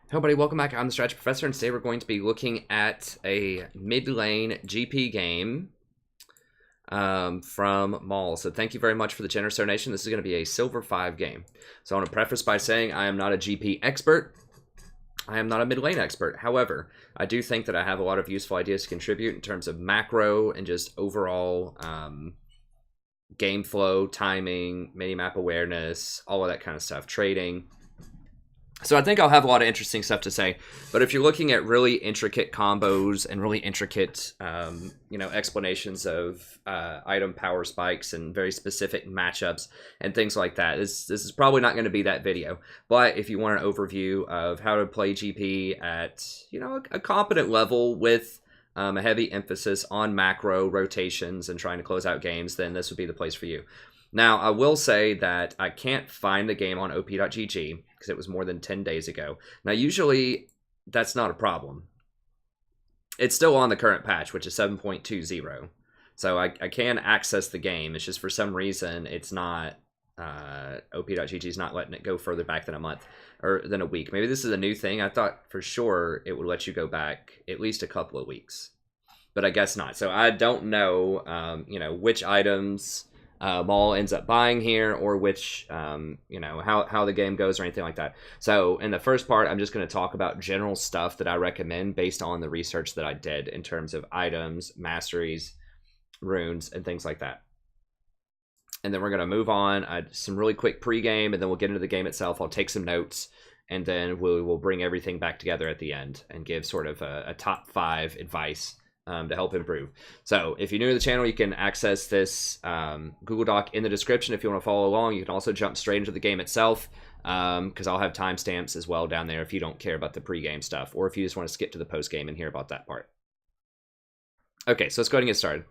Hello everybody, welcome back. I'm the Strategy Professor, and today we're going to be looking at a mid-lane GP game from Maul. So thank you very much for the generous donation. This is going to be a Silver 5 game. So I want to preface by saying I am not a GP expert. I am not a mid-lane expert. However, I do think that I have a lot of useful ideas to contribute in terms of macro and just overall game flow, timing, minimap awareness, all of that kind of stuff, trading. So I think I'll have a lot of interesting stuff to say, but if you're looking at really intricate combos and really intricate, explanations of item power spikes and very specific matchups and things like that, this is probably not going to be that video. But if you want an overview of how to play GP at, a competent level with a heavy emphasis on macro rotations and trying to close out games, then this would be the place for you. Now, I will say that I can't find the game on op.gg because it was more than 10 days ago. Now, usually, that's not a problem. It's still on the current patch, which is 7.20. So I can access the game. It's just for some reason, it's not... op.gg is not letting it go further back than a month or than a week. Maybe this is a new thing. I thought for sure it would let you go back at least a couple of weeks. But I guess not. So I don't know, which items... Maul ends up buying here, or which, how the game goes or anything like that. So in the first part, I'm just going to talk about general stuff that I recommend based on the research that I did in terms of items, masteries, runes, and things like that. And then we're going to move on, some really quick pregame, and then we'll get into the game itself. I'll take some notes, and then we'll bring everything back together at the end and give sort of a top 5 advice to help improve. So if you're new to the channel, you can access this Google Doc in the description if you want to follow along. You can also jump straight into the game itself because I'll have timestamps as well down there if you don't care about the pregame stuff, or if you just want to skip to the postgame and hear about that part. Okay, so let's go ahead and get started.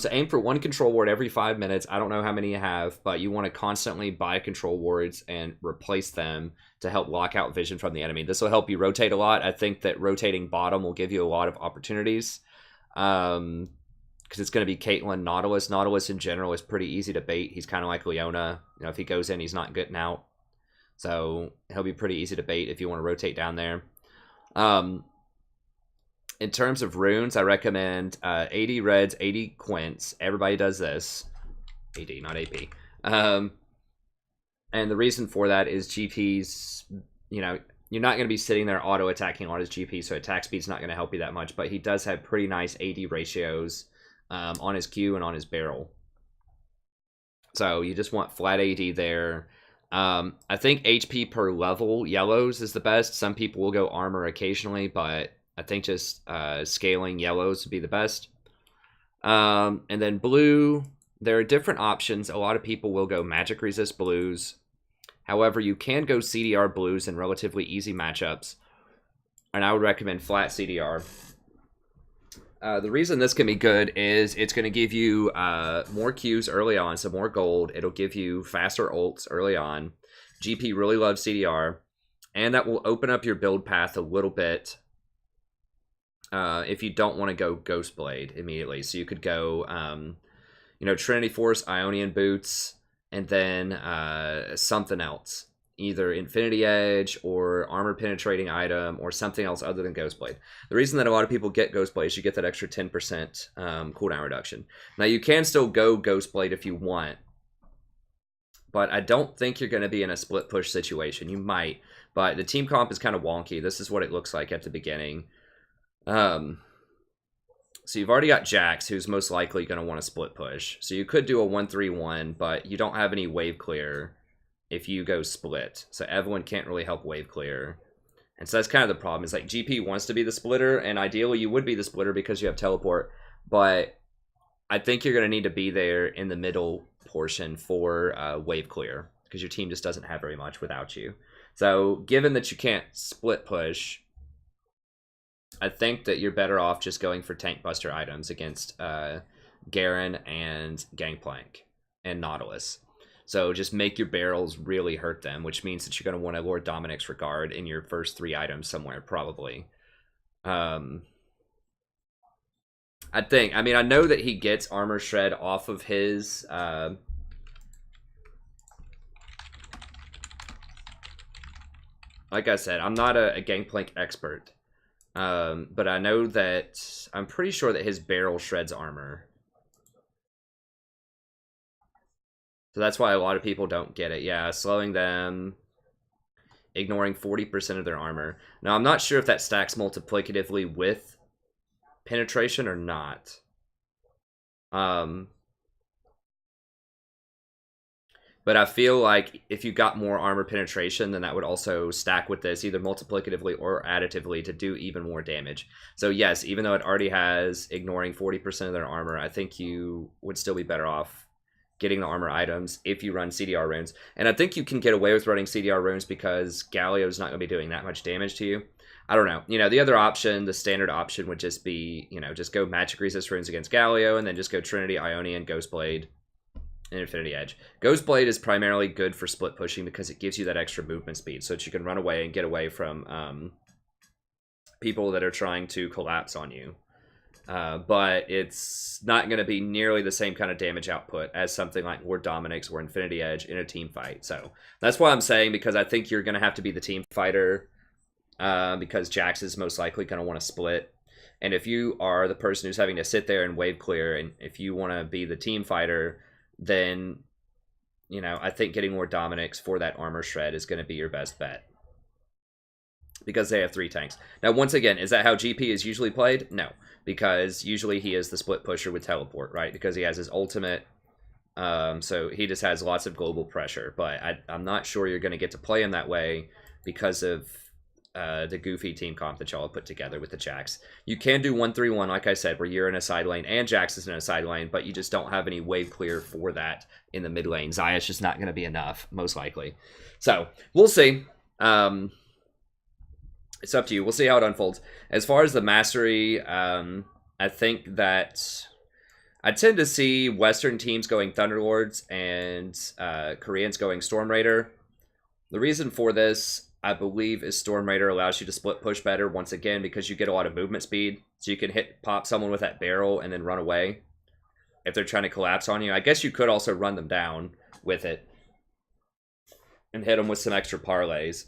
So aim for 1 control ward every 5 minutes. I don't know how many you have, but you want to constantly buy control wards and replace them to help lock out vision from the enemy. This will help you rotate a lot. I think that rotating bottom will give you a lot of opportunities. Because it's going to be Caitlyn, Nautilus. Nautilus in general is pretty easy to bait. He's kind of like Leona. If he goes in, he's not getting out. So he'll be pretty easy to bait if you want to rotate down there. In terms of runes, I recommend 80 reds, 80 quints. Everybody does this. AD, not AP. And the reason for that is GP's, you're not going to be sitting there auto-attacking on his GP, so attack speed's not going to help you that much, but he does have pretty nice AD ratios on his Q and on his barrel. So you just want flat AD there. I think HP per level, yellows is the best. Some people will go armor occasionally, but I think just scaling yellows would be the best. And then blue, there are different options. A lot of people will go magic resist blues. However, you can go CDR blues in relatively easy matchups, and I would recommend flat CDR. The reason this can be good is it's going to give you more Qs early on, so more gold. It'll give you faster ults early on. GP really loves CDR, and that will open up your build path a little bit if you don't want to go Ghostblade immediately. So you could go, Trinity Force, Ionian Boots, and then something else, either Infinity Edge or armor penetrating item or something else other than Ghostblade. The reason that a lot of people get Ghostblade is you get that extra 10% cooldown reduction. Now you can still go Ghostblade if you want, but I don't think you're going to be in a split push situation. You might, but the team comp is kind of wonky. This is what it looks like at the beginning. So you've already got Jax, who's most likely going to want to split push. So you could do a 1-3-1, but you don't have any wave clear if you go split. So Evelyn can't really help wave clear. And so that's kind of the problem. It's like GP wants to be the splitter, and ideally you would be the splitter because you have teleport. But I think you're going to need to be there in the middle portion for wave clear because your team just doesn't have very much without you. So given that you can't split push, I think that you're better off just going for tank buster items against Garen and Gangplank and Nautilus. So just make your barrels really hurt them, which means that you're going to want to Lord Dominic's Regard in your first 3 items somewhere, probably. I know that he gets Armor Shred off of his like I said, I'm not a Gangplank expert. But I know that I'm pretty sure that his barrel shreds armor. So that's why a lot of people don't get it. Yeah, slowing them, ignoring 40% of their armor. Now, I'm not sure if that stacks multiplicatively with penetration or not. But I feel like if you got more armor penetration, then that would also stack with this, either multiplicatively or additively, to do even more damage. So yes, even though it already has ignoring 40% of their armor, I think you would still be better off getting the armor items if you run CDR runes. And I think you can get away with running CDR runes because Galio's not going to be doing that much damage to you. I don't know. You know, the other option, the standard option, would just be, you know, just go magic resist runes against Galio, and then just go Trinity, Ionian, Ghostblade, and Infinity Edge. Ghostblade is primarily good for split pushing because it gives you that extra movement speed so that you can run away and get away from people that are trying to collapse on you. But it's not going to be nearly the same kind of damage output as something like Lord Dominic's or Infinity Edge in a team fight. So that's why I'm saying, because I think you're going to have to be the team fighter, because Jax is most likely going to want to split. And if you are the person who's having to sit there and wave clear, and if you want to be the team fighter, then, you know, I think getting Lord Dominic's for that armor shred is going to be your best bet, because they have 3 tanks. Now, once again, is that how GP is usually played? No, because usually he is the split pusher with teleport, right? Because he has his ultimate, so he just has lots of global pressure. But I'm not sure you're going to get to play him that way because of the goofy team comp that y'all have put together with the Jax. You can do 1-3-1, like I said, where you're in a side lane and Jax is in a side lane, but you just don't have any wave clear for that in the mid lane. Zaya's just not going to be enough, most likely. So, we'll see. It's up to you. We'll see how it unfolds. As far as the mastery, I think that I tend to see Western teams going Thunderlords and Koreans going Storm Raider. The reason for this, I believe, is Storm Raider allows you to split push better, once again, because you get a lot of movement speed. So you can pop someone with that barrel and then run away if they're trying to collapse on you. I guess you could also run them down with it and hit them with some extra parlays.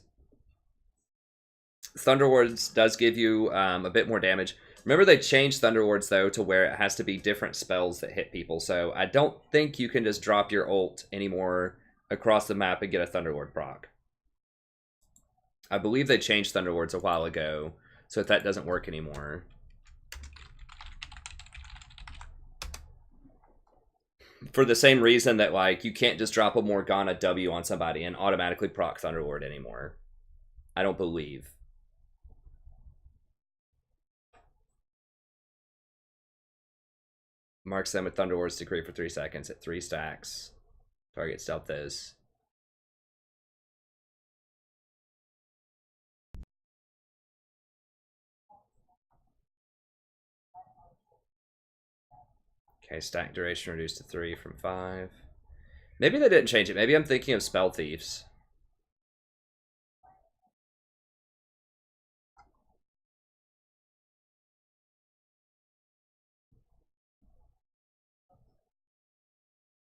Thunderlords does give you a bit more damage. Remember, they changed Thunderlords, though, to where it has to be different spells that hit people. So I don't think you can just drop your ult anymore across the map and get a Thunderlord proc. I believe they changed Thunderlords a while ago, so that doesn't work anymore. For the same reason that, like, you can't just drop a Morgana W on somebody and automatically proc Thunderlord anymore. I don't believe. Marks them with Thunderlord's Decree for 3 seconds at 3 stacks. Target stealth is. Okay, stack duration reduced to 3 from 5. Maybe they didn't change it. Maybe I'm thinking of Spell Thieves.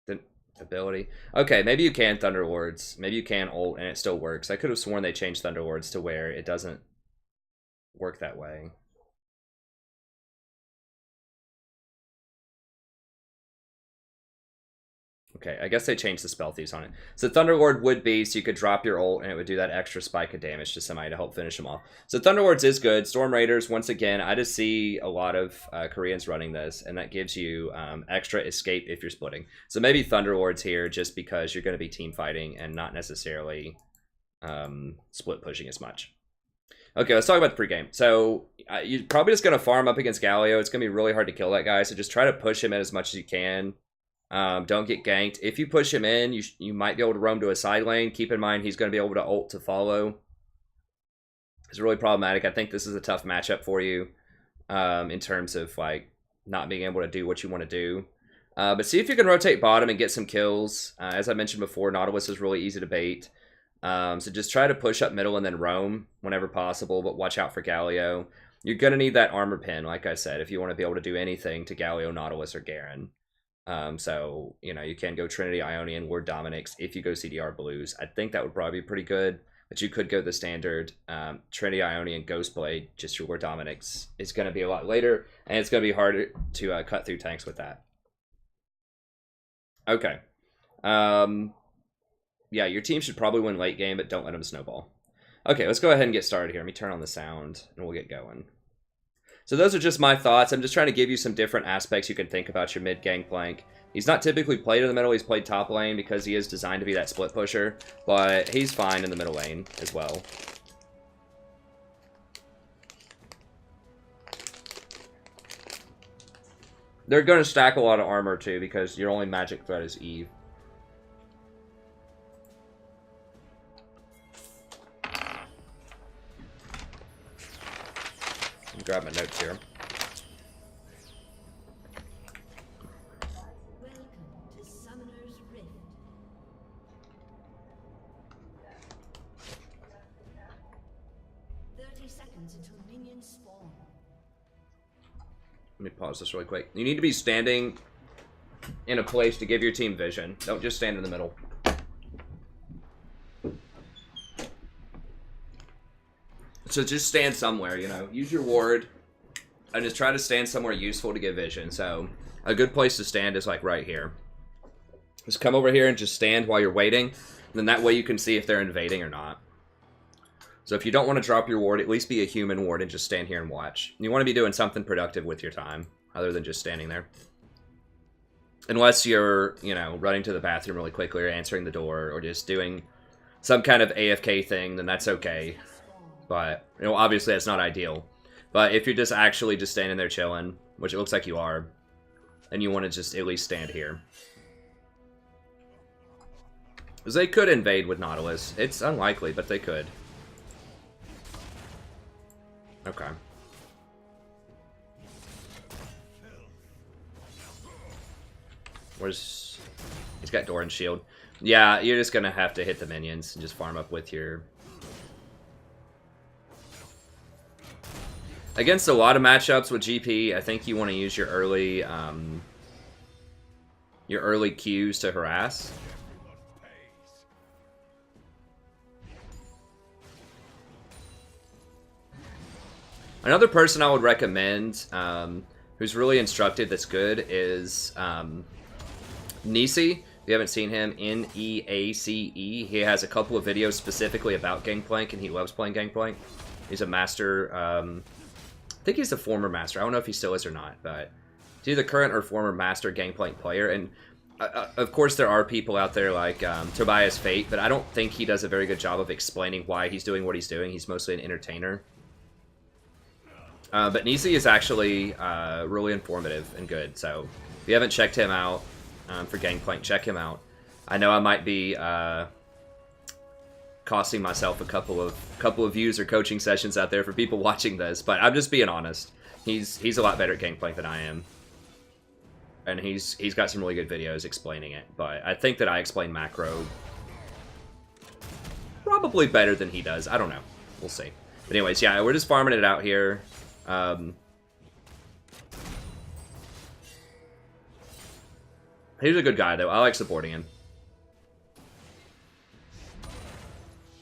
The ability. Okay, maybe you can Thunderlords. Maybe you can ult and it still works. I could have sworn they changed Thunderlords to where it doesn't work that way. Okay, I guess they changed the Spell Thieves on it. So Thunderlord would be, so you could drop your ult, and it would do that extra spike of damage to somebody to help finish them off. So Thunderlords is good. Storm Raiders, once again, I just see a lot of Koreans running this, and that gives you extra escape if you're splitting. So maybe Thunderlords here, just because you're going to be team fighting and not necessarily split pushing as much. Okay, let's talk about the pregame. So you're probably just going to farm up against Galio. It's going to be really hard to kill that guy, so just try to push him in as much as you can. Don't get ganked. If you push him in, you might be able to roam to a side lane. Keep in mind he's going to be able to ult to follow. It's really problematic. I think this is a tough matchup for you in terms of like not being able to do what you want to do. But see if you can rotate bottom and get some kills. As I mentioned before, Nautilus is really easy to bait. So just try to push up middle and then roam whenever possible, but watch out for Galio. You're going to need that armor pin, like I said, if you want to be able to do anything to Galio, Nautilus, or Garen. So, you know, you can go Trinity, Ionian, Lord Dominic's if you go CDR blues. I think that would probably be pretty good. But you could go the standard Trinity, Ionian, Ghostblade, just your War Dominix. It's going to be a lot later, and it's going to be harder to cut through tanks with that. Okay. Yeah, your team should probably win late game, but don't let them snowball. Okay, let's go ahead and get started here. Let me turn on the sound, and we'll get going. So those are just my thoughts. I'm just trying to give you some different aspects you can think about your mid Gangplank. He's not typically played in the middle. He's played top lane because he is designed to be that split pusher, but he's fine in the middle lane as well. They're going to stack a lot of armor too because your only magic threat is Eve. Grab my notes here. Welcome to Summoner's Rift. Seconds until minions spawn. Let me pause this really quick. You need to be standing in a place to give your team vision. Don't just stand in the middle. So just stand somewhere, you know. Use your ward and just try to stand somewhere useful to get vision. So a good place to stand is like right here. Just come over here and just stand while you're waiting. And then that way you can see if they're invading or not. So if you don't want to drop your ward, at least be a human ward and just stand here and watch. You want to be doing something productive with your time other than just standing there. Unless you're, you know, running to the bathroom really quickly or answering the door or just doing some kind of AFK thing, then that's okay. But, you know, obviously that's not ideal. But if you're just actually just standing there chilling, which it looks like you are, and you want to just at least stand here. Because they could invade with Nautilus. It's unlikely, but they could. Okay. Where's... He's got Doran's shield. Yeah, you're just going to have to hit the minions and just farm up with your... Against a lot of matchups with GP, I think you want to use your early Qs to harass. Another person I would recommend, who's really instructed that's good, is Nisi. If you haven't seen him, N-E-A-C-E. He has a couple of videos specifically about Gangplank, and he loves playing Gangplank. He's a master... I think he's a former master. I don't know if he still is or not, but he's either current or former master Gangplank player. And of course, there are people out there like Tobias Fate, but I don't think he does a very good job of explaining why he's doing what he's doing. He's mostly an entertainer. But Nisi is actually really informative and good. So if you haven't checked him out for Gangplank, check him out. I know I might be costing myself a couple of views or coaching sessions out there for people watching this, but I'm just being honest. He's a lot better at Gangplank than I am, and he's got some really good videos explaining it. But I think that I explain macro probably better than he does. I don't know. We'll see. But anyways, yeah, we're just farming it out here. He's a good guy though. I like supporting him.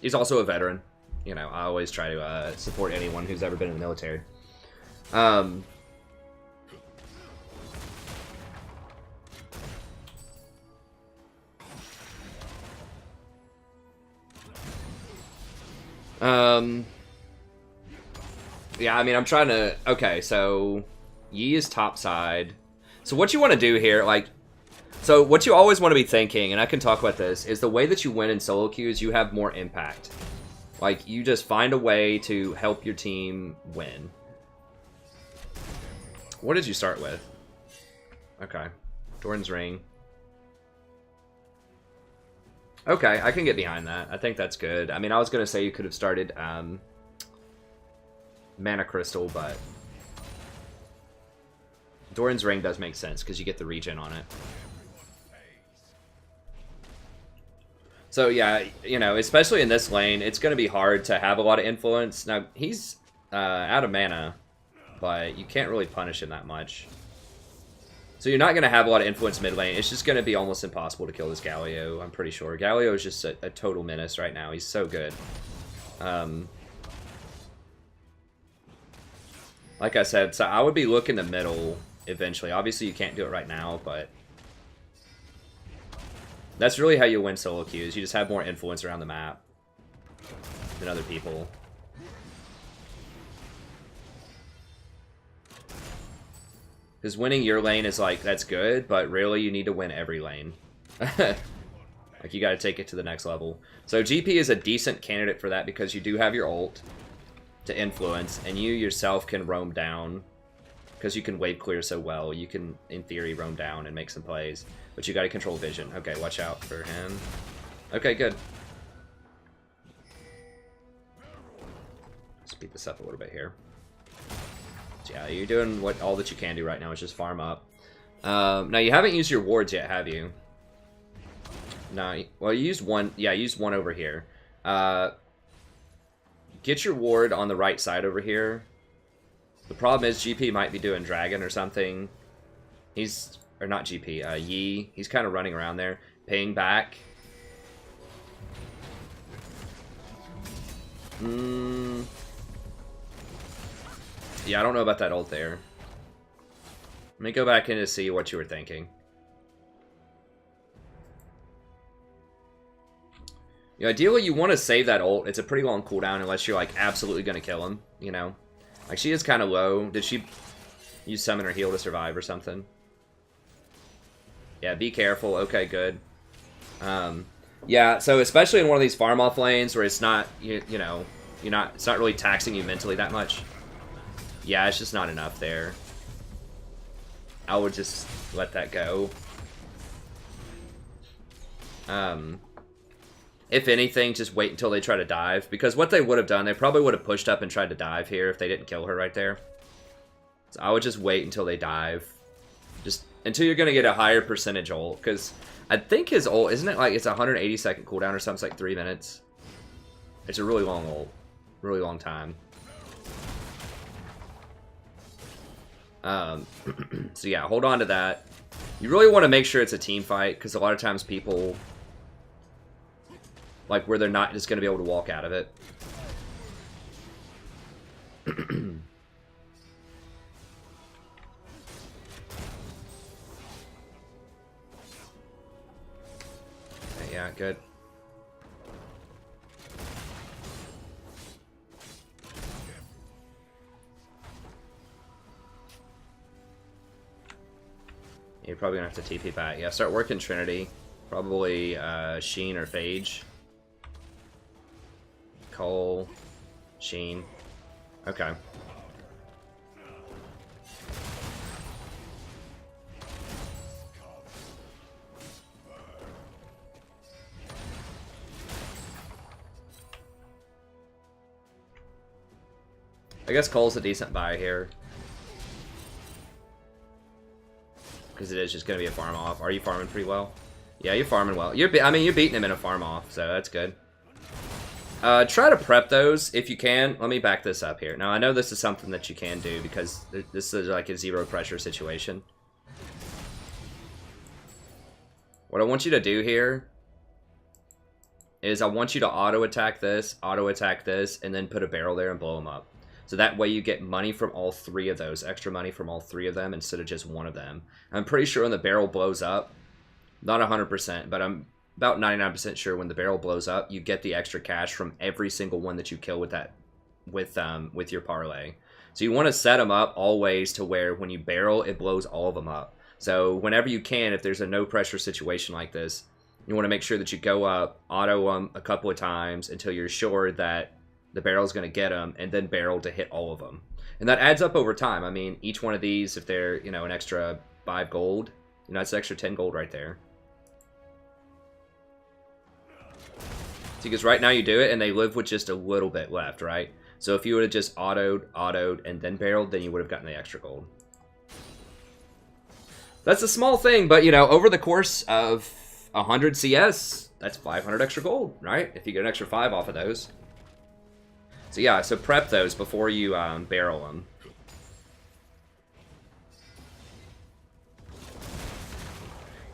He's also a veteran. You know, I always try to support anyone who's ever been in the military. Yeah, I mean, I'm trying to... Okay, so... Yi is topside. So what you want to do here, like... So what you always want to be thinking, and I can talk about this, is the way that you win in solo queues, you have more impact. Like, you just find a way to help your team win. What did you start with? Okay. Doran's Ring. Okay, I can get behind that. I think that's good. I mean, I was going to say you could have started Mana Crystal, but... Doran's Ring does make sense, because you get the regen on it. So yeah, you know, especially in this lane, it's going to be hard to have a lot of influence. Now, he's out of mana, but you can't really punish him that much. So you're not going to have a lot of influence mid lane. It's just going to be almost impossible to kill this Galio, I'm pretty sure. Galio is just a total menace right now. He's so good. Like I said, so I would be looking the middle eventually. Obviously, you can't do it right now, but that's really how you win solo queues. You just have more influence around the map than other people. Because winning your lane is like, that's good, but really you need to win every lane. Like, you got to take it to the next level. So GP is a decent candidate for that because you do have your ult to influence, and you yourself can roam down. Because you can wave clear so well, you can, in theory, roam down and make some plays. But you got to control vision. Okay, watch out for him. Okay, good. Speed this up a little bit here. So yeah, you're doing all that you can do right now, is just farm up. Now, you haven't used your wards yet, have you? No, well, you used one. Yeah, you used one over here. Get your ward on the right side over here. The problem is GP might be doing Dragon or something. Or not GP, Yi. He's kind of running around there. Ping back. Yeah, I don't know about that ult there. Let me go back in to see what you were thinking. You know, ideally, you want to save that ult. It's a pretty long cooldown unless you're, like, absolutely going to kill him, you know? Like, she is kind of low. Did she use summon or heal to survive or something? Yeah, be careful. Okay, good. Yeah, so especially in one of these farm-off lanes where it's not, you know, it's not really taxing you mentally that much. Yeah, it's just not enough there. I would just let that go. If anything, just wait until they try to dive. Because what they would have done, they probably would have pushed up and tried to dive here if they didn't kill her right there. So I would just wait until they dive. Just until you're going to get a higher percentage ult. Because I think his ult, isn't it like it's a 180-second cooldown or something? It's like 3 minutes. It's a really long ult. Really long time. So yeah, hold on to that. You really want to make sure it's a team fight. Because a lot of times people... like, where they're not just going to be able to walk out of it. Okay, yeah, good. You're probably going to have to TP back. Yeah, start working Trinity. Probably Sheen or Phage. Cole, Sheen. Okay. I guess Cole's a decent buy here. Because it is just going to be a farm off. Are you farming pretty well? Yeah, you're farming well. I mean, you're beating him in a farm off, so that's good. Try to prep those if you can. Let me back this up here. Now, I know this is something that you can do because this is like a zero pressure situation. What I want you to do here is I want you to auto attack this, and then put a barrel there and blow them up. So that way you get money from all three of those, extra money from all three of them instead of just one of them. I'm pretty sure when the barrel blows up, not 100%, but I'm about 99% sure when the barrel blows up, you get the extra cash from every single one that you kill with that, with your parlay. So you want to set them up always to where when you barrel, it blows all of them up. So whenever you can, if there's a no pressure situation like this, you want to make sure that you go up, auto them a couple of times until you're sure that the barrel's going to get them, and then barrel to hit all of them. And that adds up over time. I mean, each one of these, if they're, you know, an extra 5 gold, you know, that's an extra 10 gold right there. See, because right now you do it, and they live with just a little bit left, right? So if you would have just autoed, and then barreled, then you would have gotten the extra gold. That's a small thing, but, you know, over the course of 100 CS, that's 500 extra gold, right? If you get an extra 5 off of those. So yeah, so prep those before you barrel them.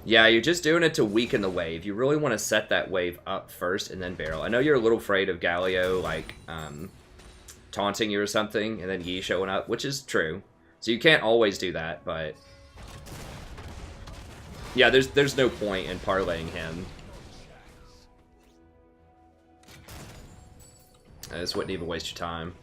Yeah, you're just doing it to weaken the wave. You really want to set that wave up first and then barrel. I know you're a little afraid of Galio, like, taunting you or something, and then Yi showing up, which is true. So you can't always do that, but... yeah, there's no point in parlaying him. I just wouldn't even waste your time.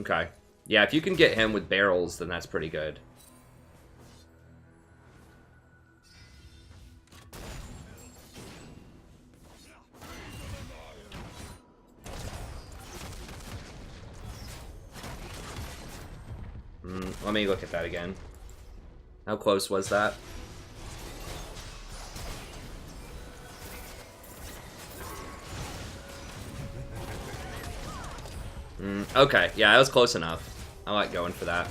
Okay. Yeah, if you can get him with barrels, then that's pretty good. Let me look at that again. How close was that? Okay, yeah, that was close enough. I like going for that.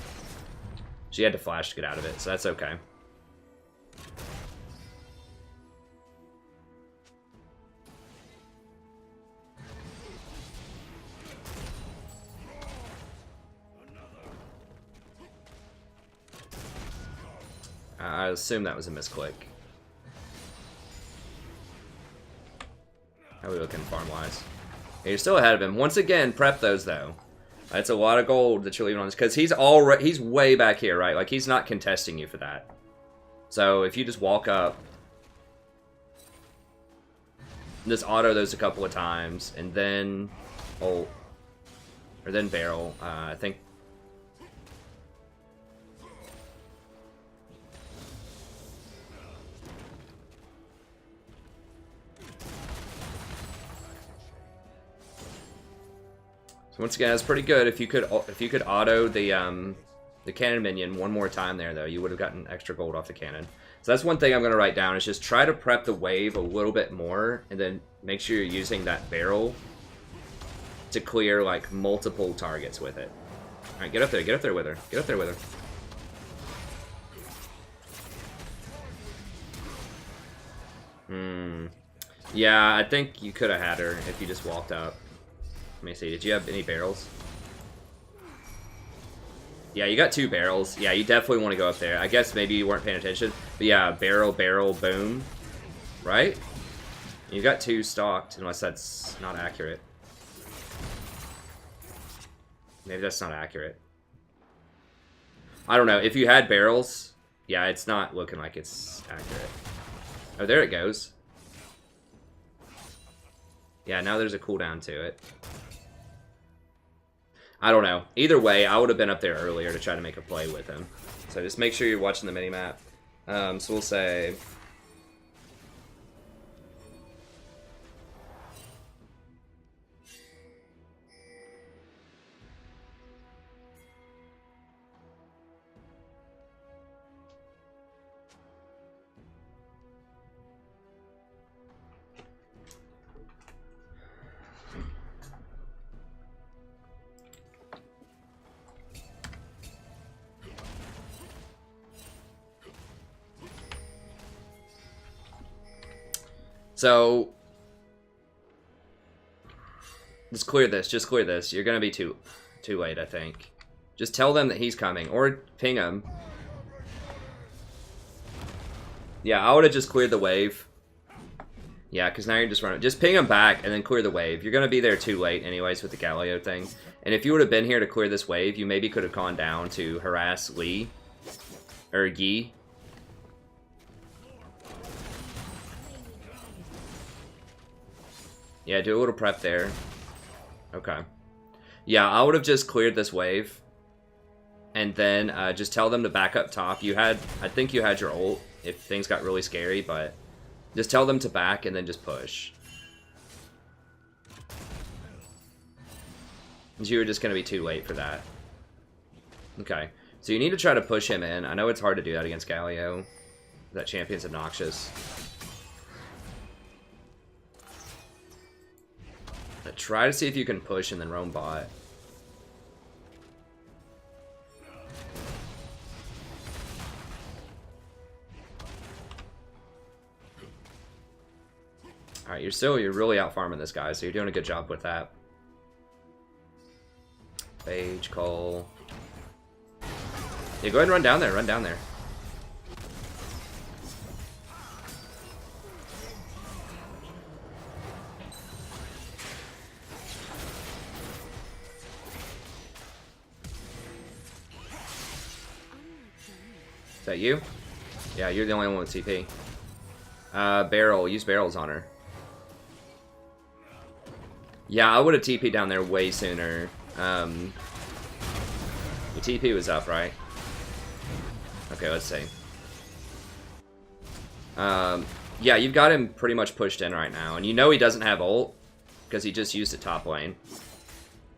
She had to flash to get out of it, so that's okay. I assume that was a misclick. How are we looking farm-wise? You're still ahead of him. Once again, prep those, though. That's a lot of gold that you're leaving on this. Because he's way back here, right? Like, he's not contesting you for that. So, if you just walk up... just auto those a couple of times, and then... ult. Or then barrel. I think... once again, that's pretty good. If you could auto the cannon minion one more time there, though, you would have gotten extra gold off the cannon. So that's one thing I'm going to write down, is just try to prep the wave a little bit more, and then make sure you're using that barrel to clear, like, multiple targets with it. Alright, get up there with her. Get up there with her. Yeah, I think you could have had her if you just walked up. Let me see, did you have any barrels? Yeah, you got 2 barrels. Yeah, you definitely want to go up there. I guess maybe you weren't paying attention. But yeah, barrel, boom. Right? You got 2 stocked, unless that's not accurate. Maybe that's not accurate. I don't know. If you had barrels, yeah, it's not looking like it's accurate. Oh, there it goes. Yeah, now there's a cooldown to it. I don't know. Either way, I would have been up there earlier to try to make a play with him. So just make sure you're watching the minimap. So we'll say... So, just clear this. You're gonna be too late, I think. Just tell them that he's coming, or ping him. Yeah, I would have just cleared the wave. Yeah, because now you're just running. Just ping him back, and then clear the wave. You're gonna be there too late anyways with the Galio thing. And if you would have been here to clear this wave, you maybe could have gone down to harass Lee. Or Yi. Yeah, do a little prep there. Okay. Yeah, I would have just cleared this wave. And then just tell them to back up top. I think you had your ult if things got really scary, but just tell them to back and then just push. You were just going to be too late for that. Okay. So you need to try to push him in. I know it's hard to do that against Galio. That champion's obnoxious. Try to see if you can push and then roam bot. Alright, you're really out farming this guy, so you're doing a good job with that. Phage, Cole. Yeah, go ahead and run down there. Run down there. Is that you? Yeah, you're the only one with TP. Barrel. Use barrels on her. Yeah, I would have TP'd down there way sooner. Your TP was up, right? Okay, let's see. Yeah, you've got him pretty much pushed in right now. And you know he doesn't have ult, because he just used it top lane.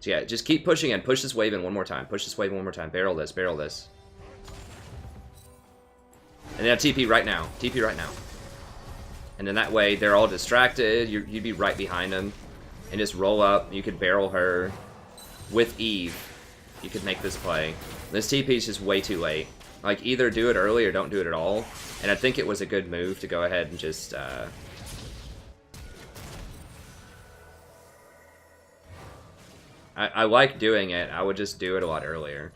So yeah, just keep pushing in. Push this wave in one more time. Push this wave in one more time. Barrel this, barrel this. And then TP right now. TP right now. And then that way, they're all distracted. You'd be right behind them. And just roll up. You could barrel her with Eve. You could make this play. This TP is just way too late. Like, either do it early or don't do it at all. And I think it was a good move to go ahead and just... I like doing it. I would just do it a lot earlier.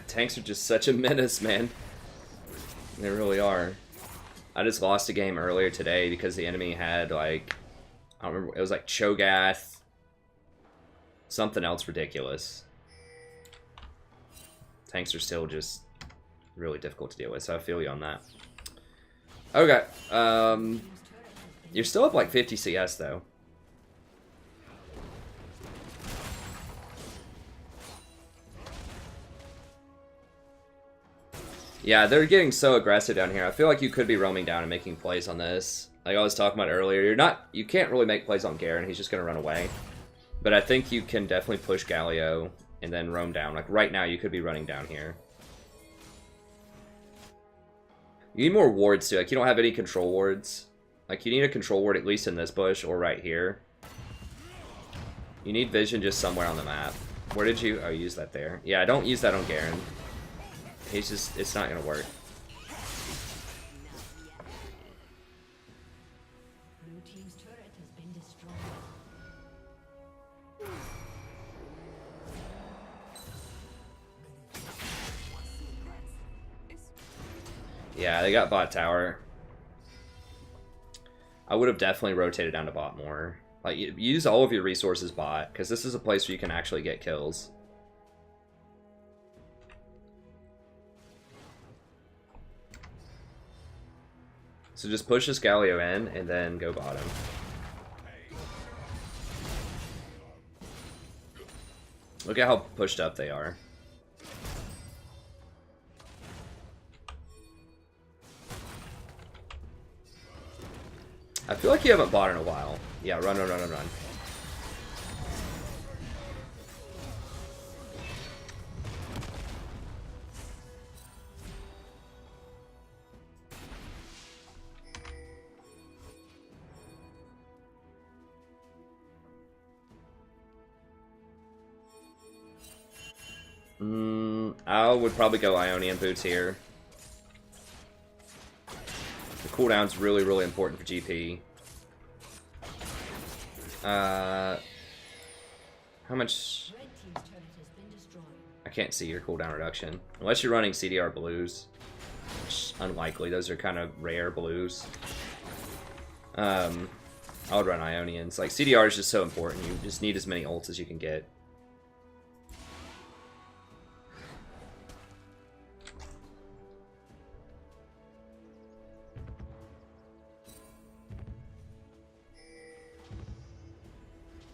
Tanks are just such a menace, man. They really are. I just lost a game earlier today because the enemy had, like, I don't remember, it was like Cho'Gath, something else ridiculous. Tanks are still just really difficult to deal with, so I feel you on that. Okay, you're still up like 50 CS though. Yeah, they're getting so aggressive down here. I feel like you could be roaming down and making plays on this. Like I was talking about earlier, you can't really make plays on Garen. He's just gonna run away. But I think you can definitely push Galio and then roam down. Like right now, you could be running down here. You need more wards too. Like you don't have any control wards. Like you need a control ward at least in this bush or right here. You need vision just somewhere on the map. Where did you? Oh, use that there. Yeah, don't use that on Garen. He's just, it's not gonna work. Blue team's turret has been destroyed. Yeah, they got bot tower. I would have definitely rotated down to bot more. Like, use all of your resources bot, because this is a place where you can actually get kills. So just push this Galio in, and then go bottom. Look at how pushed up they are. I feel like you haven't bought in a while. Yeah, run, run, run, run, run. I would probably go Ionian Boots here. The cooldown's really, really important for GP. How much? Red team's turret has been destroyed. I can't see your cooldown reduction. Unless you're running CDR blues. Which, unlikely, those are kind of rare blues. I would run Ionians. Like, CDR is just so important. You just need as many ults as you can get.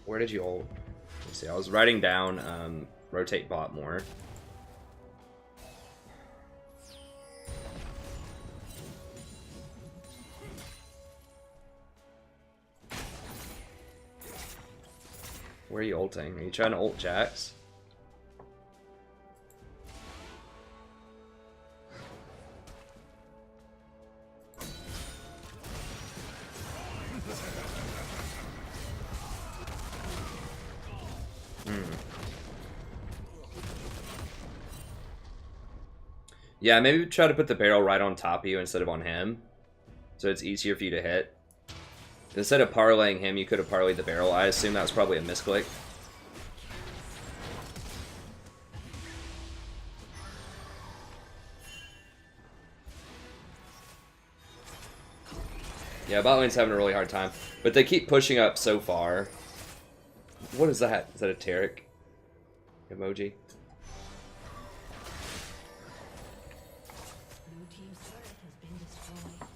Where did you ult? Let's see, I was writing down rotate bot more. Where are you ulting? Are you trying to ult Jax? Yeah, maybe try to put the barrel right on top of you instead of on him, so it's easier for you to hit. Instead of parlaying him, you could have parlayed the barrel. I assume that was probably a misclick. Yeah, bot lane's having a really hard time, but they keep pushing up so far. What is that? Is that a Tarek emoji? Blue team's turret has been destroyed.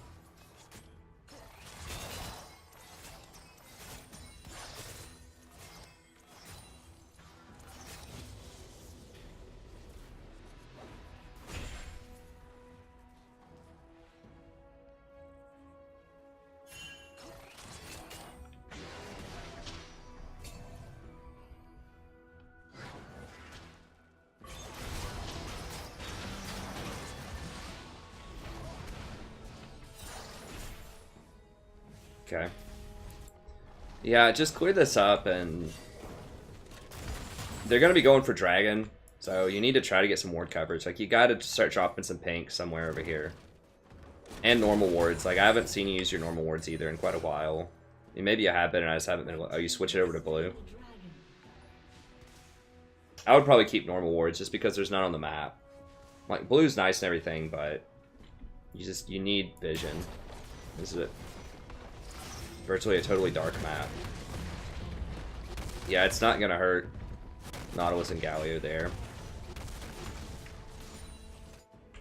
Okay. Yeah, just clear this up, and they're going to be going for Dragon, so you need to try to get some ward coverage. Like, you got to start dropping some pink somewhere over here. And normal wards. Like, I haven't seen you use your normal wards either in quite a while. I mean, maybe you have been, and I just haven't been able to... Oh, you switch it over to blue. I would probably keep normal wards, just because there's none on the map. Like, blue's nice and everything, but... You need vision. This is it. Virtually a totally dark map. Yeah, it's not gonna hurt Nautilus and Galio there.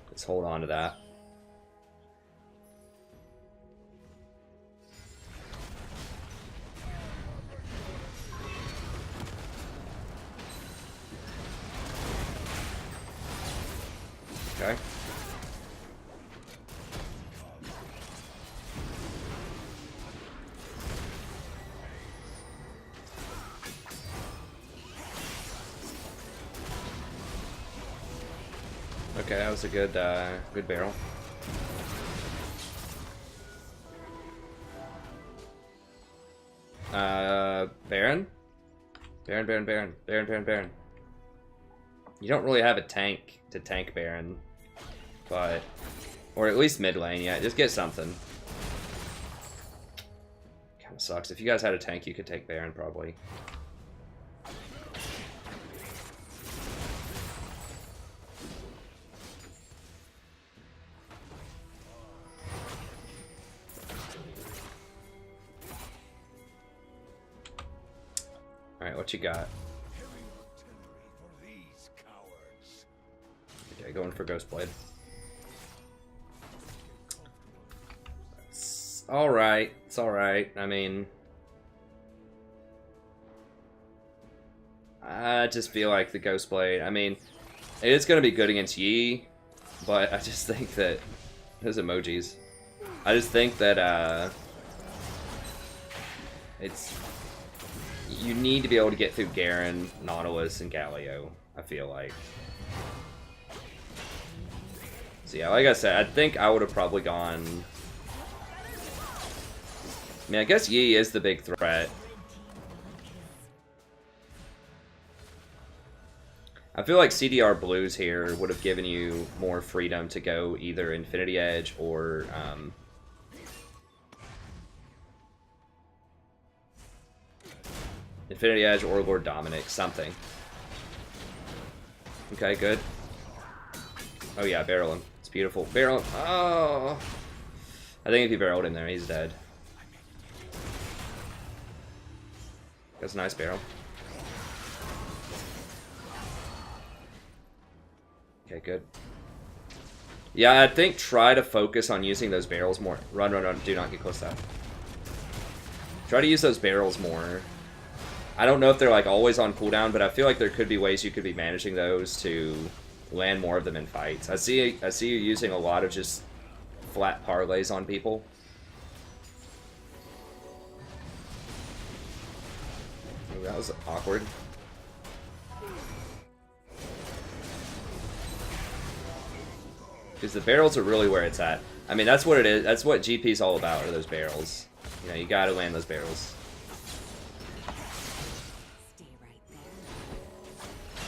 Let's hold on to that. Okay. Okay, that was a good, good barrel. Baron? Baron. You don't really have a tank to tank Baron, but... Or at least mid lane, yeah, just get something. Kinda sucks. If you guys had a tank, you could take Baron, probably. Alright, what you got? Okay, going for Ghostblade. It's alright. It's alright. I mean... I just feel like the Ghostblade... I mean, it is going to be good against Yi, but I just think that... Those emojis. I just think that, it's... You need to be able to get through Garen, Nautilus, and Galio, I feel like. So yeah, like I said, I think I would have probably gone... I mean, I guess Yi is the big threat. I feel like CDR Blues here would have given you more freedom to go either Infinity Edge or... Infinity Edge or Lord Dominic, something. Okay, good. Oh yeah, barrel him. It's beautiful. Barrel him. Oh! I think if you barreled him there, he's dead. That's a nice barrel. Okay, good. Yeah, I think try to focus on using those barrels more. Run. Do not get close to that. Try to use those barrels more. I don't know if they're like always on cooldown, but I feel like there could be ways you could be managing those to land more of them in fights. I see you using a lot of just flat parlays on people. Ooh, that was awkward. Because the barrels are really where it's at. I mean, that's what it is. That's what GP's all about, are those barrels. You know, you gotta land those barrels.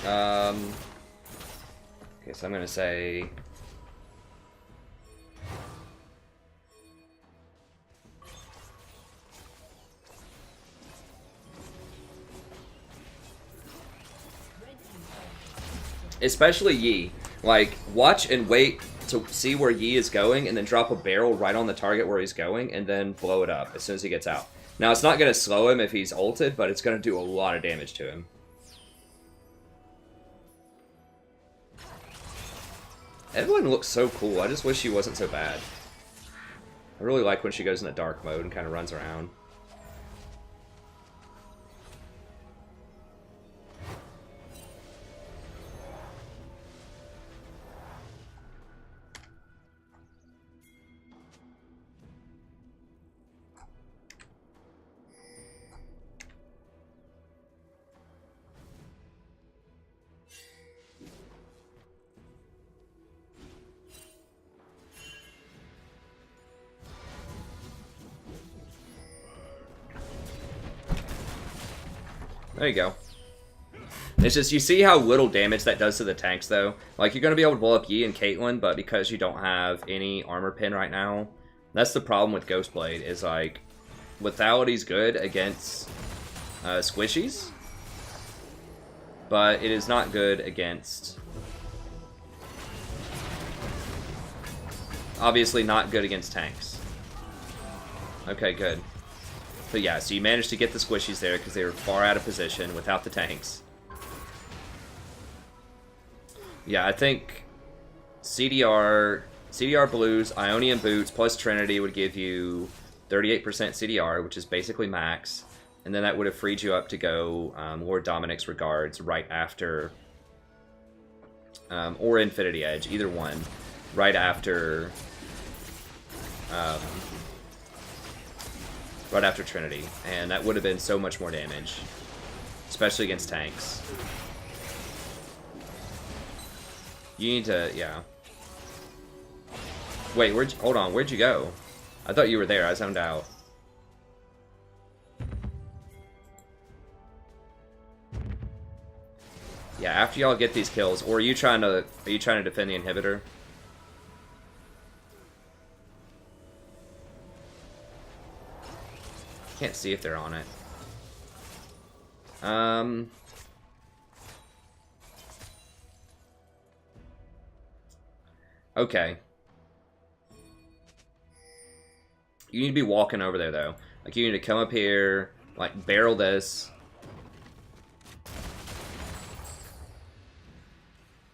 Okay, so I'm gonna say... Especially Yi. Like, watch and wait to see where Yi is going, and then drop a barrel right on the target where he's going, and then blow it up as soon as he gets out. Now, it's not going to slow him if he's ulted, but it's going to do a lot of damage to him. Evelyn looks so cool. I just wish she wasn't so bad. I really like when she goes into dark mode and kind of runs around. There you go. It's just, you see how little damage that does to the tanks, though? Like, you're going to be able to blow up Yi and Caitlyn, but because you don't have any armor pin right now, that's the problem with Ghostblade, is, like, Lethality's good against squishies, but it is not good against... Obviously not good against tanks. Okay, good. But yeah, so you managed to get the squishies there because they were far out of position without the tanks. Yeah, I think CDR Blues, Ionian Boots, plus Trinity would give you 38% CDR, which is basically max. And then that would have freed you up to go Lord Dominic's Regards right after... or Infinity Edge, either one. Right after... right after Trinity, and that would have been so much more damage, especially against tanks. You need to, yeah. Wait, hold on, where'd you go? I thought you were there, I zoned out. Yeah, after y'all get these kills, or are you trying to defend the inhibitor? Can't see if they're on it. Okay. You need to be walking over there, though. Like, you need to come up here, like, barrel this.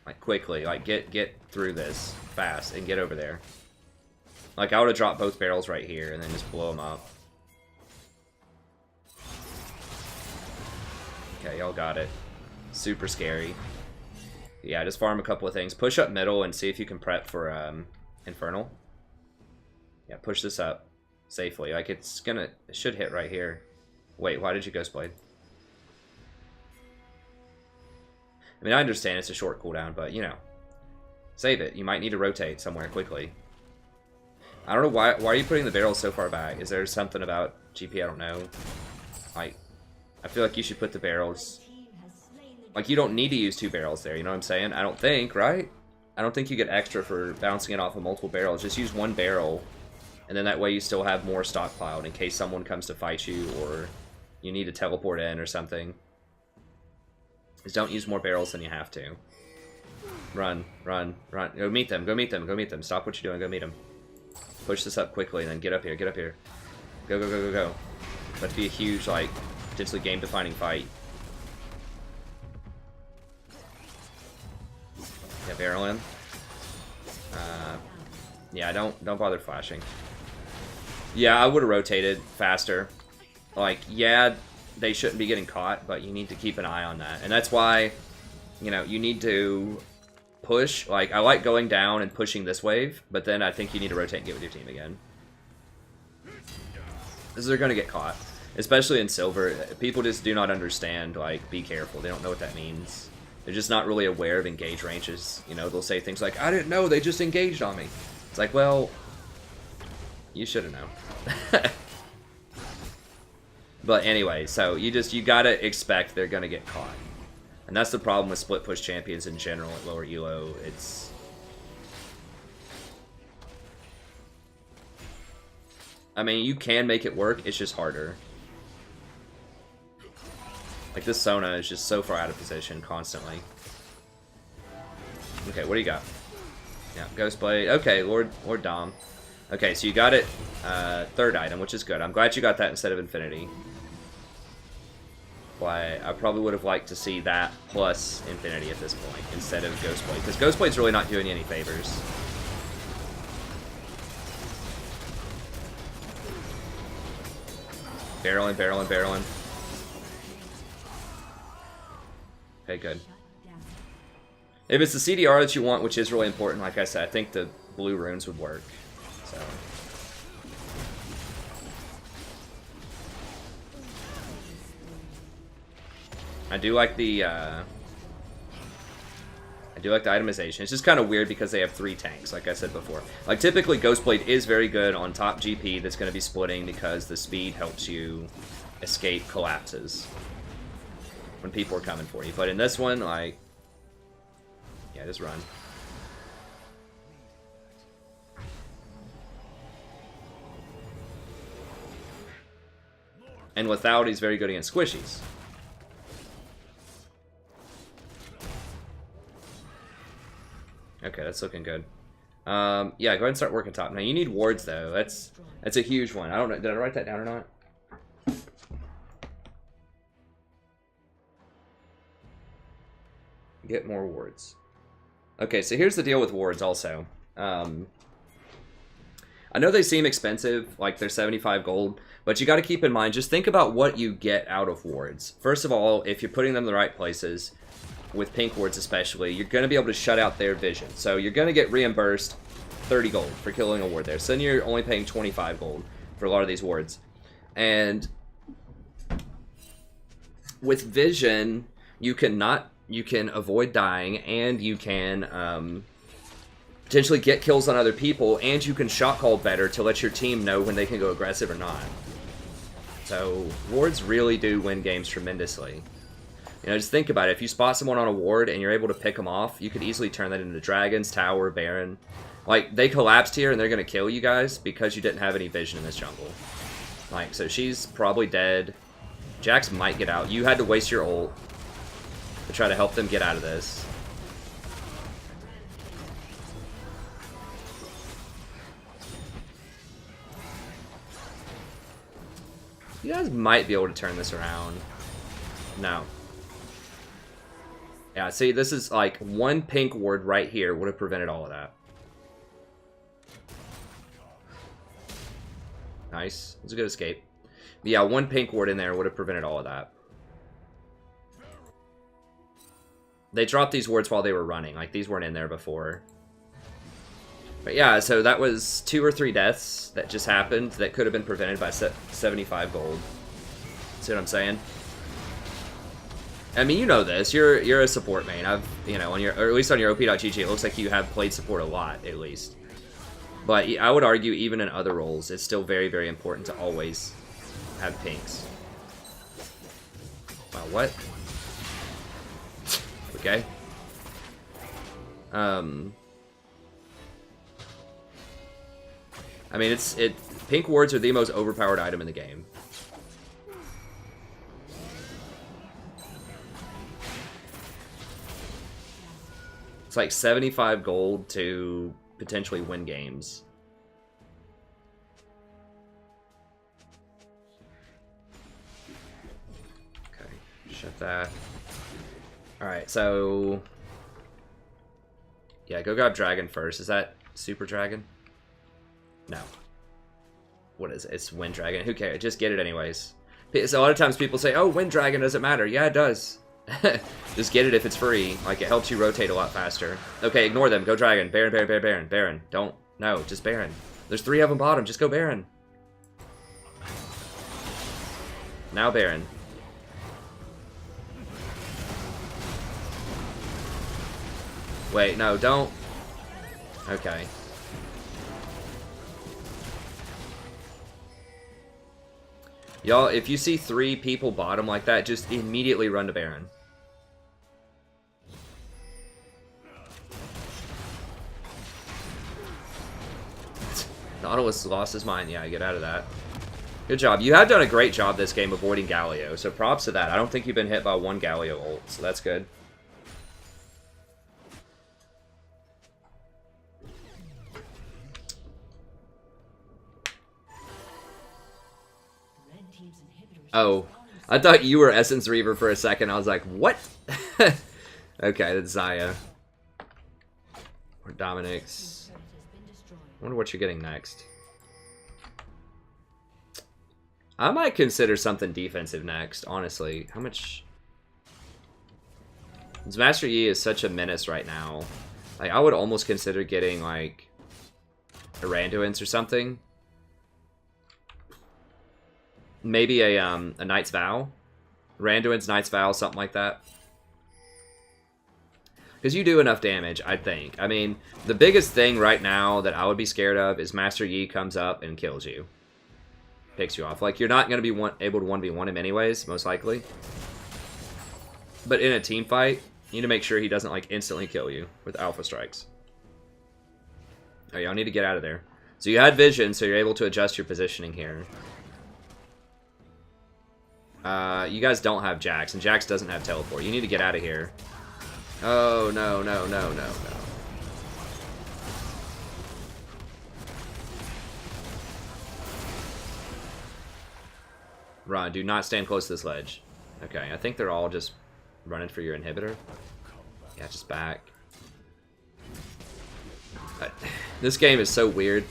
Like, quickly. Like, get through this fast and get over there. Like, I would have dropped both barrels right here and then just blow them up. Okay, y'all got it. Super scary. Yeah, just farm a couple of things. Push up middle and see if you can prep for Infernal. Yeah, push this up safely. Like, it should hit right here. Wait, why did you Ghostblade? I mean, I understand it's a short cooldown, but, you know. Save it. You might need to rotate somewhere quickly. I don't know why are you putting the barrels so far back? Is there something about GP I don't know? I feel like you should put the barrels... Like, you don't need to use 2 barrels there, you know what I'm saying? I don't think, right? I don't think you get extra for bouncing it off of multiple barrels. Just use 1 barrel, and then that way you still have more stockpiled in case someone comes to fight you, or you need to teleport in or something. Just don't use more barrels than you have to. Run, run, run. Go meet them, go meet them, go meet them. Stop what you're doing, go meet them. Push this up quickly, and then get up here, get up here. Go, go, go, go, go. That'd be a huge, like... potentially game-defining fight. Yeah, barrel him. Yeah, don't bother flashing. Yeah, I would have rotated faster. Like, yeah, they shouldn't be getting caught, but you need to keep an eye on that. And that's why, you know, you need to push. Like, I like going down and pushing this wave, but then I think you need to rotate and get with your team again. Because they're going to get caught. Especially in Silver, people just do not understand, like, be careful. They don't know what that means. They're just not really aware of engage ranges. You know, they'll say things like, I didn't know, they just engaged on me. It's like, well, you should have known. But anyway, so you gotta expect they're gonna get caught. And that's the problem with split push champions in general at lower elo. I mean, you can make it work, it's just harder. Like, this Sona is just so far out of position constantly. Okay, what do you got? Yeah, Ghostblade. Okay, Lord Dom. Okay, so you got it, third item, which is good. I'm glad you got that instead of Infinity. Why, I probably would have liked to see that plus Infinity at this point instead of Ghostblade, because Ghostblade's really not doing you any favors. Barreling, barreling, barreling. Okay, good. If it's the CDR that you want, which is really important, like I said, I think the blue runes would work. So. I do like the itemization. It's just kind of weird because they have 3 tanks, like I said before. Like, typically, Ghostblade is very good on top GP that's going to be splitting because the speed helps you escape collapses when people are coming for you. But in this one, like, yeah, just run. And without, he's very good against squishies. Okay, that's looking good. Yeah, go ahead and start working top. Now, you need wards, though. That's a huge one. I don't know. Did I write that down or not? Get more wards. Okay, so here's the deal with wards also. I know they seem expensive, like they're 75 gold, but you got to keep in mind, just think about what you get out of wards. First of all, if you're putting them in the right places, with pink wards especially, you're going to be able to shut out their vision. So you're going to get reimbursed 30 gold for killing a ward there. So then you're only paying 25 gold for a lot of these wards. And with vision, you can avoid dying, and you can potentially get kills on other people, and you can shot call better to let your team know when they can go aggressive or not. So wards really do win games tremendously. You know, just think about it. If you spot someone on a ward and you're able to pick them off, you could easily turn that into Dragons, Tower, Baron. Like, they collapsed here and they're going to kill you guys because you didn't have any vision in this jungle. Like, so she's probably dead. Jax might get out. You had to waste your ult to try to help them get out of this. You guys might be able to turn this around. No. Yeah, see, this is like one pink ward right here would have prevented all of that. Nice. It was a good escape. But yeah, one pink ward in there would have prevented all of that. They dropped these wards while they were running. Like, these weren't in there before. But yeah, so that was 2 or 3 deaths that just happened that could have been prevented by 75 gold. See what I'm saying? I mean, you know this. You're a support main. You know, on your, or at least on your op.gg, it looks like you have played support a lot, at least. But I would argue, even in other roles, it's still very, very important to always have pinks. Wow, what? Okay. I mean, pink wards are the most overpowered item in the game. It's like 75 gold to potentially win games. Okay, shut that. Alright, so... yeah, go grab Dragon first. Is that Super Dragon? No. What is it? It's Wind Dragon. Who cares? Just get it anyways. So a lot of times people say, oh, Wind Dragon doesn't matter. Yeah, it does. Just get it if it's free. Like, it helps you rotate a lot faster. Okay, ignore them. Go Dragon. Baron, Baron, Baron, Baron. Baron. Don't. No, just Baron. There's 3 of them bottom. Just go Baron. Now Baron. Wait, no, don't. Okay. Y'all, if you see 3 people bottom like that, just immediately run to Baron. Nautilus lost his mind. Yeah, get out of that. Good job. You have done a great job this game avoiding Galio, so props to that. I don't think you've been hit by one Galio ult, so that's good. Red team's inhibitors. Oh, I thought you were Essence Reaver for a second. I was like, what? Okay, that's Zaya. Or Dominic's. Turret has been destroyed. I wonder what you're getting next. I might consider something defensive next, honestly. How much... Master Yi is such a menace right now. Like, I would almost consider getting, like, a Randuin's or something. Maybe a Knight's Vow. Randuin's, Knight's Vow, something like that. Because you do enough damage, I think. I mean, the biggest thing right now that I would be scared of is Master Yi comes up and kills you. Picks you off. Like, you're not going to be able to 1v1 him anyways, most likely. But in a team fight, you need to make sure he doesn't, like, instantly kill you with Alpha Strikes. Oh, y'all need to get out of there. So you had vision, so you're able to adjust your positioning here. You guys don't have Jax, and Jax doesn't have teleport. You need to get out of here. Oh, no, no, no, no, no. Run, do not stand close to this ledge. Okay, I think they're all just running for your inhibitor. Yeah, just back. This game is so weird.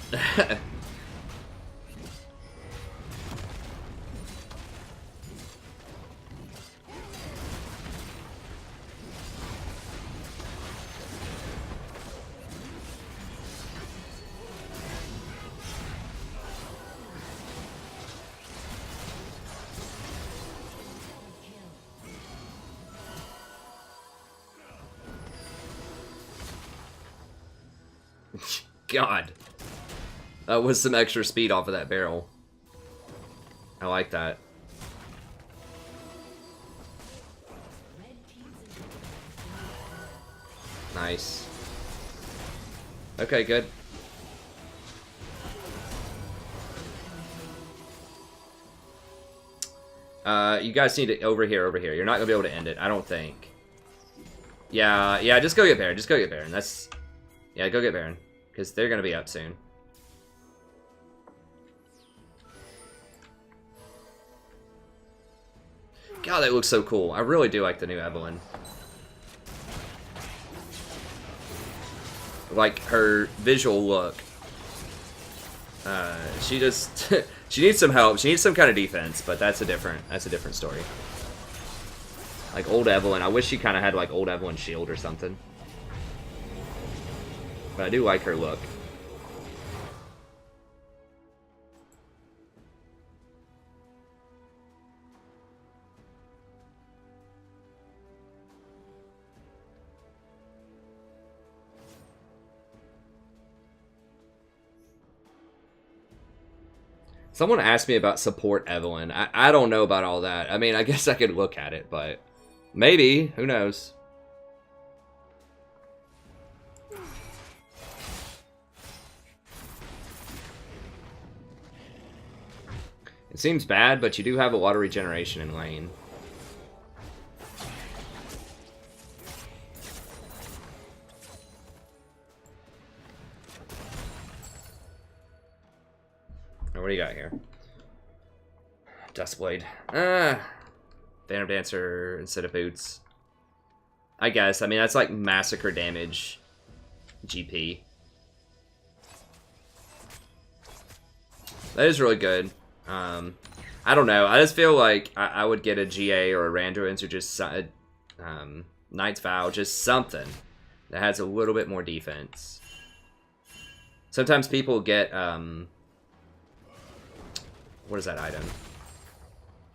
God. That was some extra speed off of that barrel. I like that. Nice. Okay, good. You guys need to over here. You're not gonna be able to end it, I don't think. Yeah, just go get Baron. Just go get Baron. That's... Yeah, go get Baron. Because they're going to be up soon. God, that looks so cool. I really do like the new Evelyn. Like, her visual look. She just... she needs some help. She needs some kind of defense, but that's a different story. Like, old Evelyn. I wish she kind of had, like, old Evelyn shield or something. But I do like her look. Someone asked me about support Evelyn. I don't know about all that. I mean, I guess I could look at it, but maybe. Who knows? It seems bad, but you do have a lot of regeneration in lane. Oh, what do you got here? Dustblade. Phantom Dancer instead of boots. I guess. I mean, that's like massacre damage GP. That is really good. I don't know. I just feel like I would get a GA or a Randuin's or just Knight's Vow, just something that has a little bit more defense. Sometimes people get what is that item?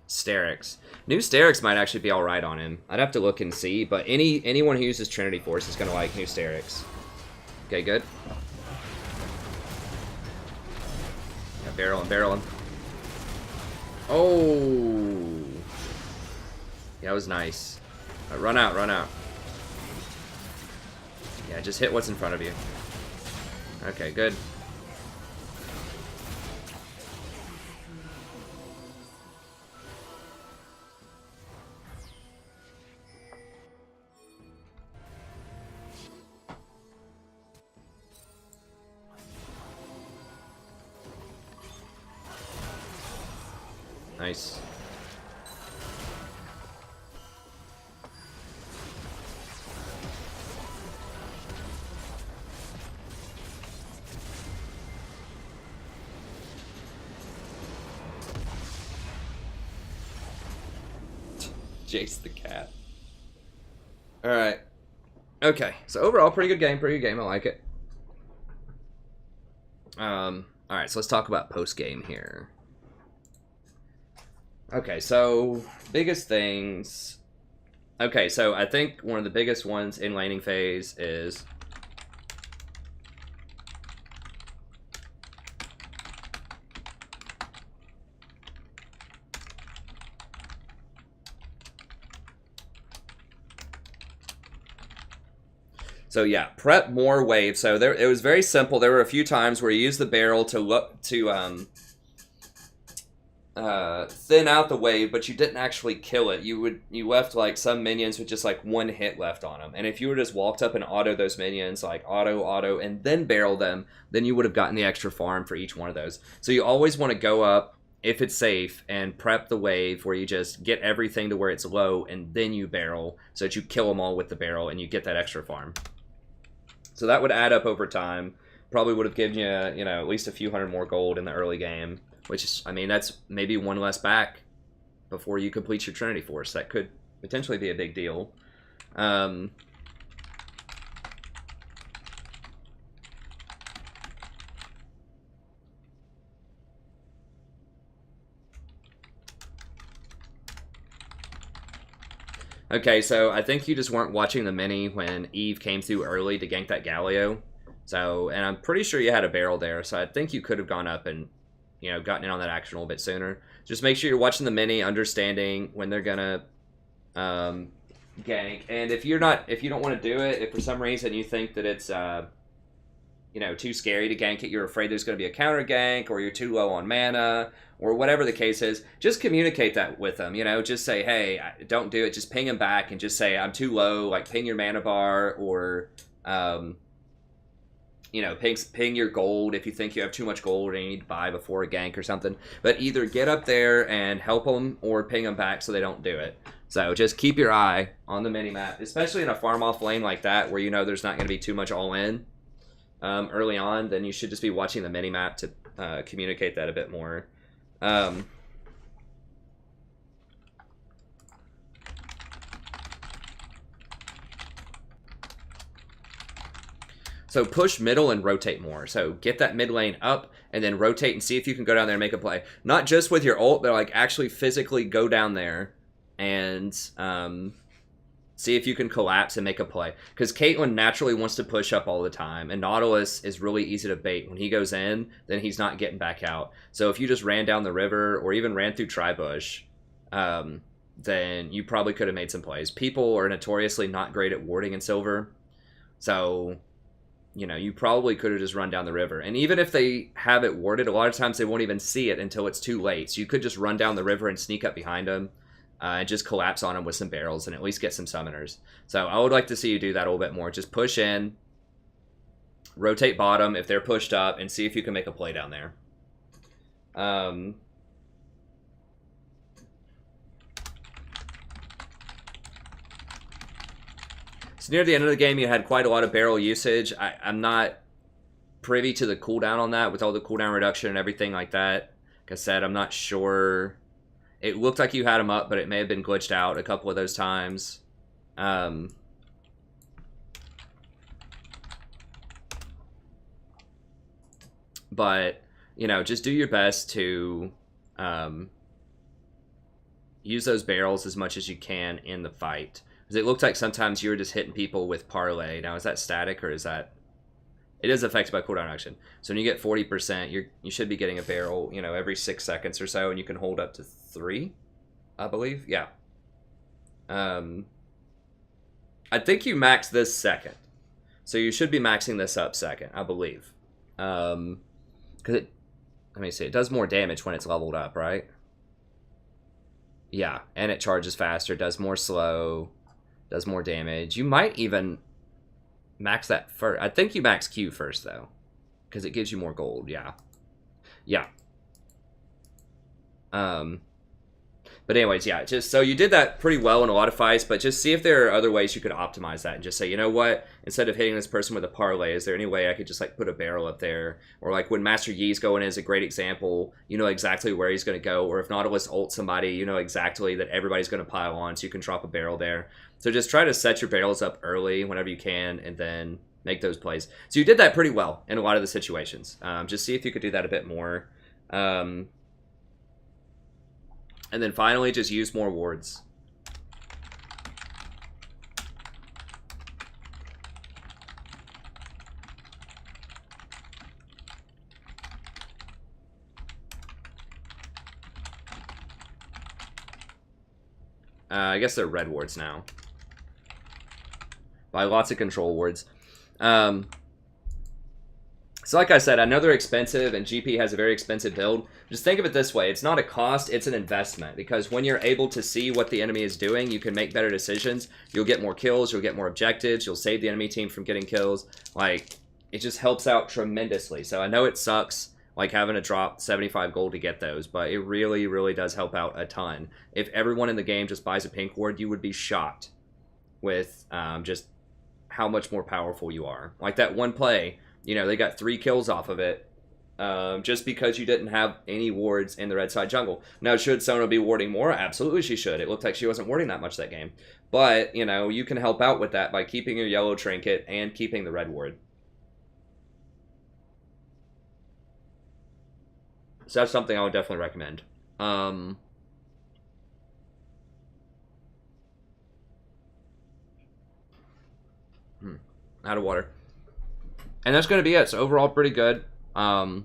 Sterix. New Sterix might actually be alright on him. I'd have to look and see, but anyone who uses Trinity Force is gonna like New Sterix. Okay, good. Yeah, barrel him. Oh! Yeah, that was nice. Run out. Yeah, just hit what's in front of you. Okay, good. Nice. Jace the cat. Alright. Okay, so overall, pretty good game, I like it. Alright, so let's talk about post-game here. Okay, so, biggest things... Okay, so I think one of the biggest ones in laning phase is... So yeah, prep more waves. So it was very simple. There were a few times where you used the barrel to look to thin out the wave, but you didn't actually kill it. You left like some minions with just like one hit left on them. And if you were just walked up and auto those minions, like auto, and then barrel them, then you would have gotten the extra farm for each one of those. So you always want to go up if it's safe and prep the wave where you just get everything to where it's low and then you barrel so that you kill them all with the barrel and you get that extra farm. So that would add up over time. Probably would have given you, you know, at least a few hundred more gold in the early game. Which is, I mean, that's maybe one less back before you complete your Trinity Force. That could potentially be a big deal. Okay, so I think you just weren't watching the mini when Eve came through early to gank that Galio. So, and I'm pretty sure you had a barrel there, so I think you could have gone up and, you know, gotten in on that action a little bit sooner. Just make sure you're watching the mini, understanding when they're gonna gank. And if you don't want to do it, if for some reason you think that it's you know, too scary to gank it, you're afraid there's going to be a counter gank, or you're too low on mana, or whatever the case is, just communicate that with them. You know, just say, hey, don't do it. Just ping them back and just say, I'm too low. Like, ping your mana bar, or you know, ping your gold if you think you have too much gold and you need to buy before a gank or something. But either get up there and help them or ping them back so they don't do it. So just keep your eye on the mini-map, especially in a farm-off lane like that where you know there's not going to be too much all-in early on. Then you should just be watching the mini-map to communicate that a bit more. So push middle and rotate more. So get that mid lane up and then rotate and see if you can go down there and make a play. Not just with your ult, but like actually physically go down there and see if you can collapse and make a play. Because Caitlyn naturally wants to push up all the time, and Nautilus is really easy to bait. When he goes in, then he's not getting back out. So if you just ran down the river or even ran through Tribush, then you probably could have made some plays. People are notoriously not great at warding in Silver. So, you know, you probably could have just run down the river. And even if they have it warded, a lot of times they won't even see it until it's too late. So you could just run down the river and sneak up behind them and just collapse on them with some barrels and at least get some summoners. So I would like to see you do that a little bit more. Just push in, rotate bottom if they're pushed up, and see if you can make a play down there. So near the end of the game, you had quite a lot of barrel usage. I'm not privy to the cooldown on that with all the cooldown reduction and everything like that. Like I said, I'm not sure. It looked like you had them up, but it may have been glitched out a couple of those times. But, you know, just do your best to use those barrels as much as you can in the fight. Because it looked like sometimes you were just hitting people with parlay. Now, is that static or is that... It is affected by cooldown action. So when you get 40%, you should be getting a barrel, you know, every 6 seconds or so, and you can hold up to 3, I believe. Yeah. I think you maxed this second. So you should be maxing this up second, I believe. Because let me see, it does more damage when it's leveled up, right? Yeah, and it charges faster, does more slow, does more damage. You might even max that first. I think you max Q first, though, because it gives you more gold. Yeah. Yeah. But anyways, yeah, just so you did that pretty well in a lot of fights, but just see if there are other ways you could optimize that and just say, you know what, instead of hitting this person with a parlay, is there any way I could just like put a barrel up there? Or like when Master Yi's going in is a great example, you know exactly where he's going to go. Or if Nautilus ults somebody, you know exactly that everybody's going to pile on, so you can drop a barrel there. So just try to set your barrels up early whenever you can, and then make those plays. So you did that pretty well in a lot of the situations. Just see if you could do that a bit more. And then finally, just use more wards. I guess they're red wards now. By lots of control wards. So like I said, I know they're expensive, and GP has a very expensive build. Just think of it this way. It's not a cost, it's an investment. Because when you're able to see what the enemy is doing, you can make better decisions. You'll get more kills, you'll get more objectives, you'll save the enemy team from getting kills. Like, it just helps out tremendously. So I know it sucks, like having to drop 75 gold to get those, but it really, really does help out a ton. If everyone in the game just buys a pink ward, you would be shocked with just how much more powerful you are. Like that one play, you know, they got 3 kills off of it just because you didn't have any wards in the red side jungle. Now, should Sona be warding more? Absolutely she should. It looked like she wasn't warding that much that game. But, you know, you can help out with that by keeping your yellow trinket and keeping the red ward. So that's something I would definitely recommend. Out of water. And that's going to be it. So overall, pretty good. There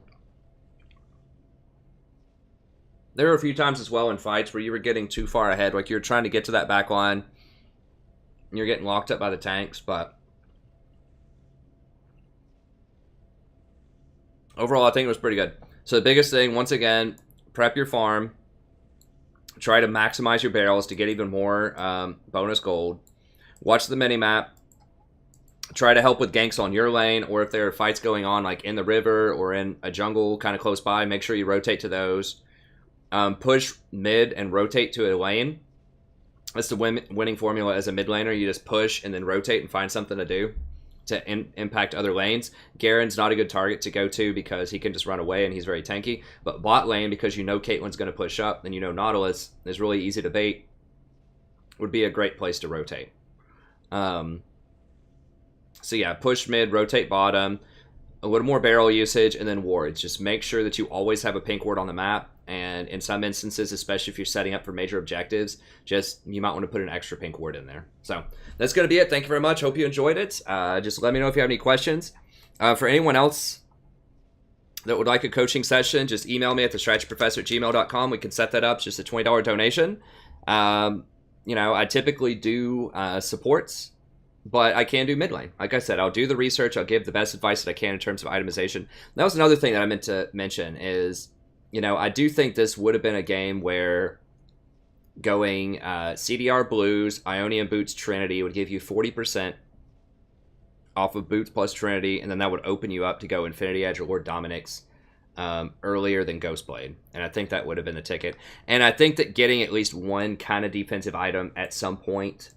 were a few times as well in fights where you were getting too far ahead. Like you were trying to get to that back line. And you're getting locked up by the tanks. But overall, I think it was pretty good. So the biggest thing, once again, prep your farm. Try to maximize your barrels to get even more bonus gold. Watch the minimap. Try to help with ganks on your lane, or if there are fights going on like in the river or in a jungle kind of close by, make sure you rotate to those. Push mid and rotate to a lane. That's the winning formula as a mid laner. You just push and then rotate and find something to do to impact other lanes. Garen's not a good target to go to because he can just run away and he's very tanky. But bot lane, because you know Caitlyn's going to push up and you know Nautilus is really easy to bait, would be a great place to rotate. So yeah, push mid, rotate bottom, a little more barrel usage, and then wards. Just make sure that you always have a pink ward on the map, and in some instances, especially if you're setting up for major objectives, you might want to put an extra pink ward in there. So that's going to be it. Thank you very much. Hope you enjoyed it. Just let me know if you have any questions. For anyone else that would like a coaching session, just email me at thestrategyprofessor@gmail.com. We can set that up. It's just a $20 donation. You know, I typically do supports, but I can do mid lane. Like I said, I'll do the research. I'll give the best advice that I can in terms of itemization. That was another thing that I meant to mention is, you know, I do think this would have been a game where going CDR Blues, Ionian Boots, Trinity would give you 40% off of Boots plus Trinity, and then that would open you up to go Infinity Edge or Lord Dominic's earlier than Ghostblade. And I think that would have been the ticket. And I think that getting at least one kind of defensive item at some point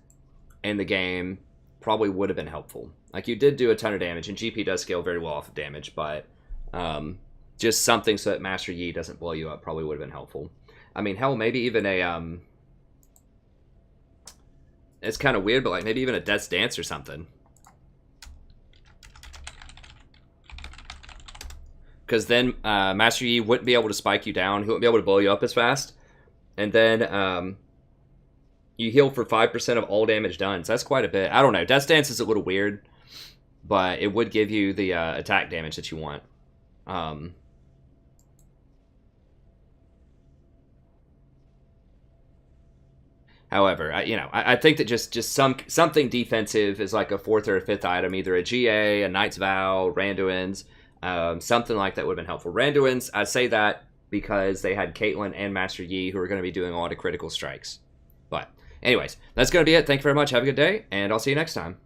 in the game probably would have been helpful. Like, you did do a ton of damage, and GP does scale very well off of damage, but just something so that Master Yi doesn't blow you up probably would have been helpful. I mean, hell, maybe even a, it's kind of weird, but like maybe even a Death's Dance or something. Because then Master Yi wouldn't be able to spike you down, he wouldn't be able to blow you up as fast, and then you heal for 5% of all damage done, so that's quite a bit. I don't know, Death's Dance is a little weird, but it would give you the attack damage that you want. However, I think that just something defensive is like a 4th or a 5th item, either a GA, a Knight's Vow, Randuin's, something like that would have been helpful. Randuin's, I say that because they had Caitlyn and Master Yi who are going to be doing a lot of critical strikes. But anyways, that's going to be it. Thank you very much. Have a good day, and I'll see you next time.